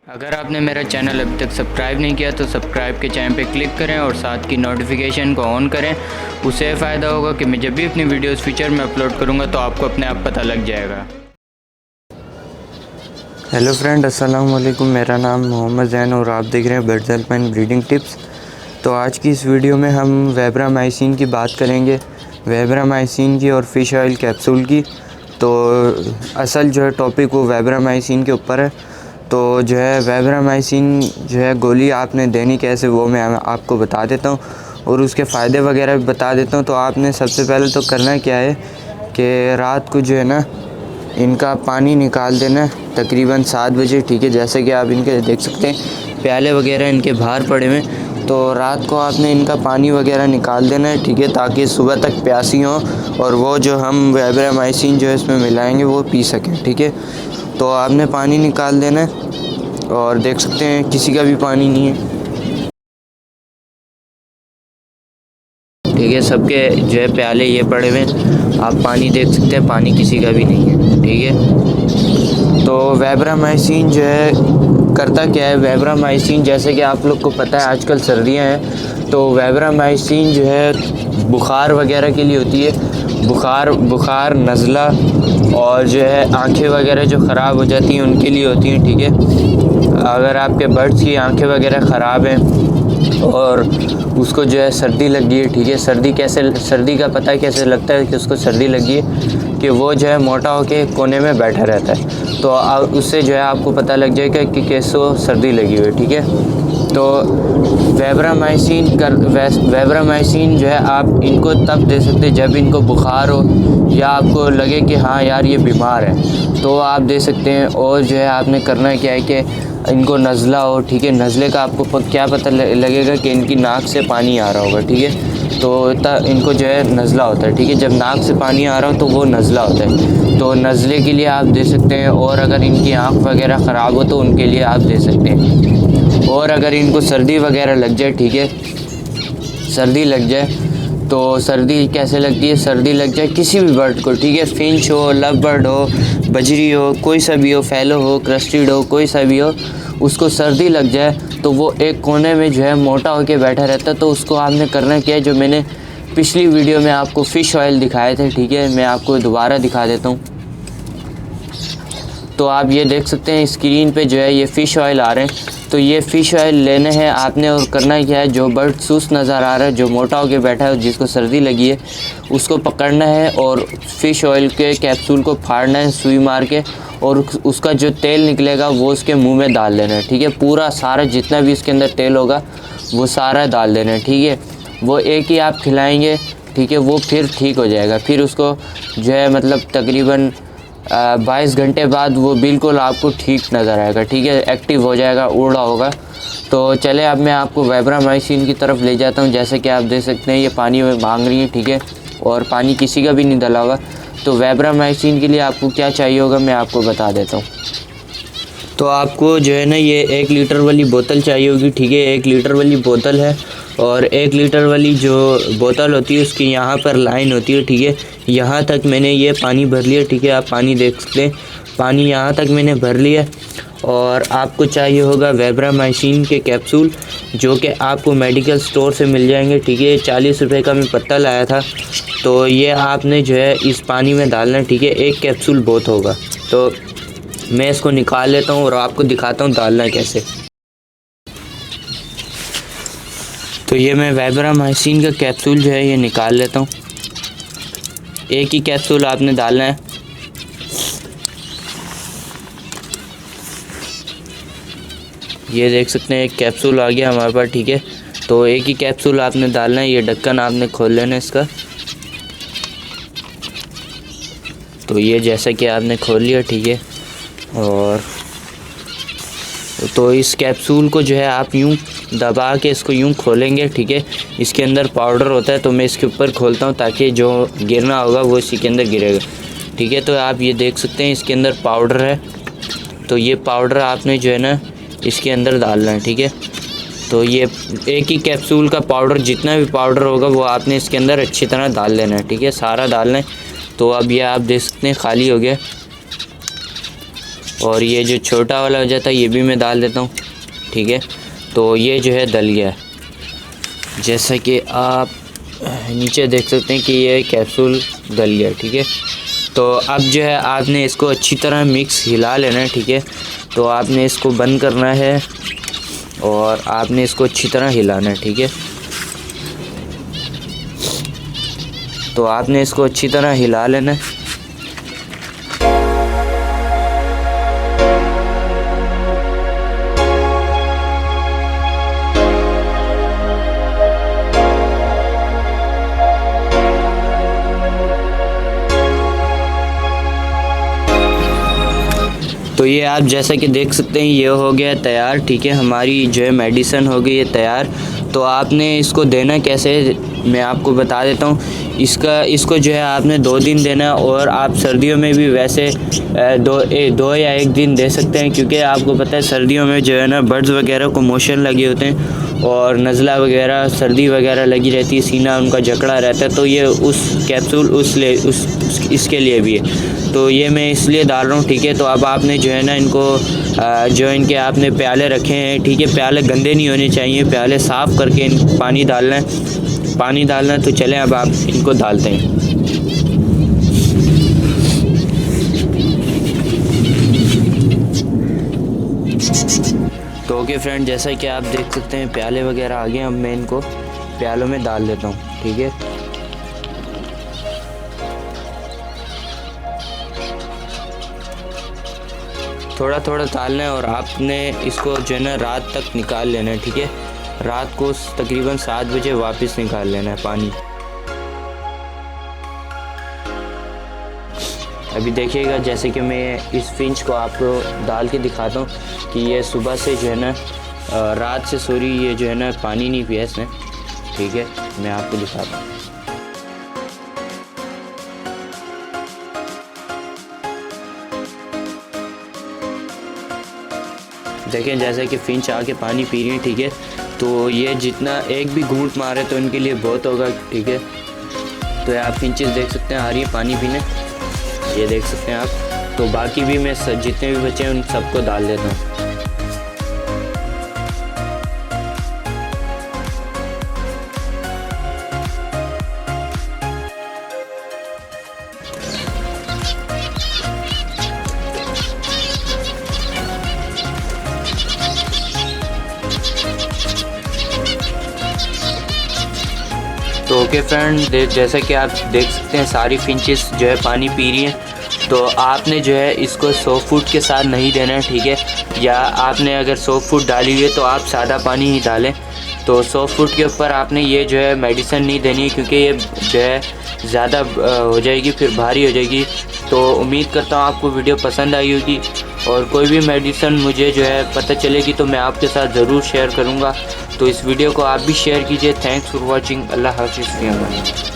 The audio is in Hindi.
अगर आपने मेरा चैनल अभी तक सब्सक्राइब नहीं किया तो सब्सक्राइब के चैन पे क्लिक करें और साथ की नोटिफिकेशन को ऑन करें। उससे फ़ायदा होगा कि मैं जब भी अपनी वीडियोस फ्यूचर में अपलोड करूंगा तो आपको अपने आप पता लग जाएगा। हेलो फ्रेंड, अस्सलाम वालेकुम। मेरा नाम मोहम्मद ज़ैन और आप देख रहे हैं बर्ड्स अल्पाइन ब्रीडिंग टिप्स। तो आज की इस वीडियो में हम वेब्रामाइसिन की बात करेंगे, वेब्रामाइसिन की और फ़िश ऑयल कैप्सूल की। तो असल जो है टॉपिक वो वेब्रामाइसिन के ऊपर है। तो जो है वेब्रामाइसिन जो है गोली आपने देनी कैसे वो मैं आपको बता देता हूँ और उसके फ़ायदे वगैरह भी बता देता हूँ। तो आपने सबसे पहले तो करना क्या है कि रात को जो है ना इनका पानी निकाल देना तकरीबन 7 बजे, ठीक है। जैसे कि आप इनके देख सकते हैं प्याले वगैरह इनके बाहर पड़े हुए, तो रात को आपने इनका पानी वगैरह निकाल देना है, ठीक है, ताकि सुबह तक प्यासी हों और वो जो हम वेब्रामाइसिन जो है इसमें मिलाएंगे वो पी सकें, ठीक है। तो आपने पानी निकाल देना है और देख सकते हैं किसी का भी पानी नहीं है, ठीक है। सबके जो है प्याले ये पड़े हुए हैं, आप पानी देख सकते हैं, पानी किसी का भी नहीं है, ठीक है। तो वेब्रामाइसिन जो है करता क्या है, वेब्रामाइसिन जैसे कि आप लोग को पता है आजकल सर्दियां हैं, तो वेब्रामाइसिन जो है बुखार वगैरह के लिए होती है। बुखार नज़ला और जो है आंखें वगैरह जो ख़राब हो जाती हैं उनके लिए होती हैं, ठीक है। अगर आपके बर्ड्स की आंखें वगैरह ख़राब हैं और उसको जो है सर्दी लगी है, ठीक है। सर्दी का पता कैसे लगता है कि उसको सर्दी लगी है कि वो जो है मोटा होके कोने में बैठा रहता है, तो उससे जो है आपको पता लग जाएगा कि कैसे सर्दी लगी हुई है, ठीक है। तो वेब्रामाइसिन जो है आप इनको तब दे सकते हैं जब इनको बुखार हो या आपको लगे कि हाँ यार ये बीमार है, तो आप दे सकते हैं। और जो है आपने करना क्या है कि इनको नज़ला हो, ठीक है। नज़ले का आपको क्या पता लगेगा कि इनकी नाक से पानी आ रहा होगा, ठीक है। तो इनको जो है नज़ला होता है, ठीक है। जब नाक से पानी आ रहा हो तो वो नज़ला होता है, तो नज़ले के लिए आप दे सकते हैं। और अगर इनकी आँख वगैरह ख़राब हो तो उनके लिए आप दे सकते हैं। और अगर इनको सर्दी वगैरह लग जाए, ठीक है, सर्दी लग जाए, तो सर्दी कैसे लगती है, सर्दी लग जाए किसी भी बर्ड को, ठीक है, फिंच हो, लव बर्ड हो, बजरी हो, कोई सा भी हो, फैलो हो, क्रस्टेड हो, कोई सा भी हो, उसको सर्दी लग जाए तो वो एक कोने में जो है मोटा होके बैठा रहता है। तो उसको आपने करना क्या है, जो मैंने पिछली वीडियो में आपको फ़िश ऑयल दिखाए थे, ठीक है, मैं आपको दोबारा दिखा देता हूँ। तो आप ये देख सकते हैं स्क्रीन पे जो है ये फ़िश ऑयल आ रहे हैं, तो ये फ़िश ऑयल लेने हैं आपने। और करना क्या है, जो बर्ड सुस्त नज़र आ रहा है, जो मोटा होकर बैठा है, जिसको सर्दी लगी है, उसको पकड़ना है और फ़िश ऑयल के कैप्सूल को फाड़ना है सुई मार के, और उसका जो तेल निकलेगा वो उसके मुंह में डाल देना है, ठीक है। पूरा सारा जितना भी इसके अंदर तेल होगा वो सारा डाल देना है, ठीक है। वो एक ही आप खिलाएँगे, ठीक है, वो फिर ठीक हो जाएगा। फिर उसको जो है मतलब तकरीबन 22 घंटे बाद वो बिल्कुल आपको ठीक नज़र आएगा, ठीक है, एक्टिव हो जाएगा, उड़ रहा होगा। तो चले अब मैं आपको वेब्रामाइसिन की तरफ ले जाता हूँ। जैसे कि आप देख सकते हैं ये पानी में मांग रही है, ठीक है, और पानी किसी का भी नहीं डाला होगा। तो वेब्रामाइसिन के लिए आपको क्या चाहिए होगा मैं आपको बता देता हूँ। तो आपको जो है ना ये 1 लीटर वाली बोतल चाहिए होगी, ठीक है। 1 लीटर वाली बोतल है और 1 लीटर वाली जो बोतल होती है उसकी यहाँ पर लाइन होती है, ठीक है। यहाँ तक मैंने ये पानी भर लिया, ठीक है, आप पानी देख सकते हैं, पानी यहाँ तक मैंने भर लिया। और आपको चाहिए होगा वेब्रामाइसिन के कैप्सूल, जो कि आपको मेडिकल स्टोर से मिल जाएंगे, ठीक है। 40 रुपये का मैं पत्ता लाया था, तो ये आपने जो है इस पानी में डालना है, ठीक है। 1 कैप्सूल बहुत होगा। तो मैं इसको निकाल लेता हूँ और आपको दिखाता हूँ डालना कैसे। तो ये मैं वेब्रामाइसिन का कैप्सूल जो है ये निकाल लेता हूँ। एक ही कैप्सूल आपने डालना है। ये देख सकते हैं एक कैप्सूल आ गया हमारे पास, ठीक है। तो एक ही कैप्सूल आपने डालना है। ये ढक्कन आपने खोल लेना है इसका। तो ये जैसा कि आपने खोल लिया, ठीक है। और तो इस कैप्सूल को जो है आप यूं दबा के इसको यूं खोलेंगे, ठीक है। इसके अंदर पाउडर होता है, तो मैं इसके ऊपर खोलता हूं ताकि जो गिरना होगा वो इसी के अंदर गिरेगा, ठीक है। तो आप ये देख सकते हैं इसके अंदर पाउडर है, तो ये पाउडर आपने जो है ना इसके अंदर डालना है, ठीक है। तो ये एक ही कैप्सूल का पाउडर, जितना भी पाउडर होगा वो आपने इसके अंदर अच्छी तरह डाल लेना है, ठीक है, सारा डालना है। तो अब ये आप देख सकते हैं खाली हो गया। और ये जो छोटा वाला हो जाता है ये भी मैं डाल देता हूँ, ठीक है। तो ये जो है डल गया है, जैसा कि आप नीचे देख सकते हैं कि ये कैप्सूल डल गया, ठीक है। तो अब जो है आपने इसको अच्छी तरह मिक्स हिला लेना है, ठीक है। तो आपने इसको बंद करना है और आपने इसको अच्छी तरह हिलाना है, ठीक है। तो आपने इसको अच्छी तरह हिला लेना है। तो ये आप जैसा कि देख सकते हैं ये हो गया तैयार, ठीक है। हमारी जो है मेडिसिन हो गई है तैयार। तो आपने इसको देना कैसे मैं आपको बता देता हूँ। इसको जो है आपने 2 दिन देना है, और आप सर्दियों में भी वैसे 2 या 1 दिन दे सकते हैं, क्योंकि आपको पता है सर्दियों में जो है ना बर्ड्स वगैरह को मोशन लगे होते हैं और नज़ला वगैरह सर्दी वगैरह लगी रहती है, सीना उनका जकड़ा रहता है। तो ये उस कैप्सूल इसके लिए भी है। तो ये मैं इसलिए डाल रहा हूँ, ठीक है। तो अब आपने जो है ना इनको जो इनके आपने प्याले रखे हैं, ठीक है। प्याले गंदे नहीं होने चाहिए, प्याले साफ़ करके पानी डालना है। तो चलें अब आप इनको डालते हैं। तो ओके फ्रेंड, जैसा कि आप देख सकते हैं प्याले वगैरह आ गए। अब मैं इनको प्यालों में डाल देता हूँ, ठीक है। थोड़ा थोड़ा डालना है और आपने इसको जो है ना रात तक निकाल लेना है, ठीक है। रात को तकरीबन 7 बजे वापस निकाल लेना है पानी। अभी देखिएगा, जैसे कि मैं इस फिंच को आपको डाल के दिखाता हूँ कि ये सुबह से जो है ना रात से ये जो है ना पानी नहीं पिया इसने, ठीक है। मैं आपको दिखाता हूँ। देखें जैसे कि फिंच आके पानी पी रही है, ठीक है। तो ये जितना एक भी घूंट मारे तो इनके लिए बहुत होगा, ठीक है। तो आप फिंचेस देख सकते हैं आ रही है पानी पीने, ये देख सकते हैं आप। तो बाकी भी मैं जितने भी बच्चे हैं उन सबको डाल देता हूँ। तो ओके फ्रेंड, जैसा कि आप देख सकते हैं सारी फिंचेस जो है पानी पी रही हैं। तो आपने जो है इसको सॉफ्ट फूड के साथ नहीं देना है, ठीक है। या आपने अगर सॉफ्ट फूड डाली हुई है तो आप सादा पानी ही डालें। तो सॉफ्ट फूड के ऊपर आपने ये जो है मेडिसिन नहीं देनी है, क्योंकि ये जो है ज़्यादा हो जाएगी, फिर भारी हो जाएगी। तो उम्मीद करता हूँ आपको वीडियो पसंद आई होगी, और कोई भी मेडिसिन मुझे जो है पता चलेगी तो मैं आपके साथ ज़रूर शेयर करूँगा। तो इस वीडियो को आप भी शेयर कीजिए। Thanks for watching. अल्लाह हाफिज़।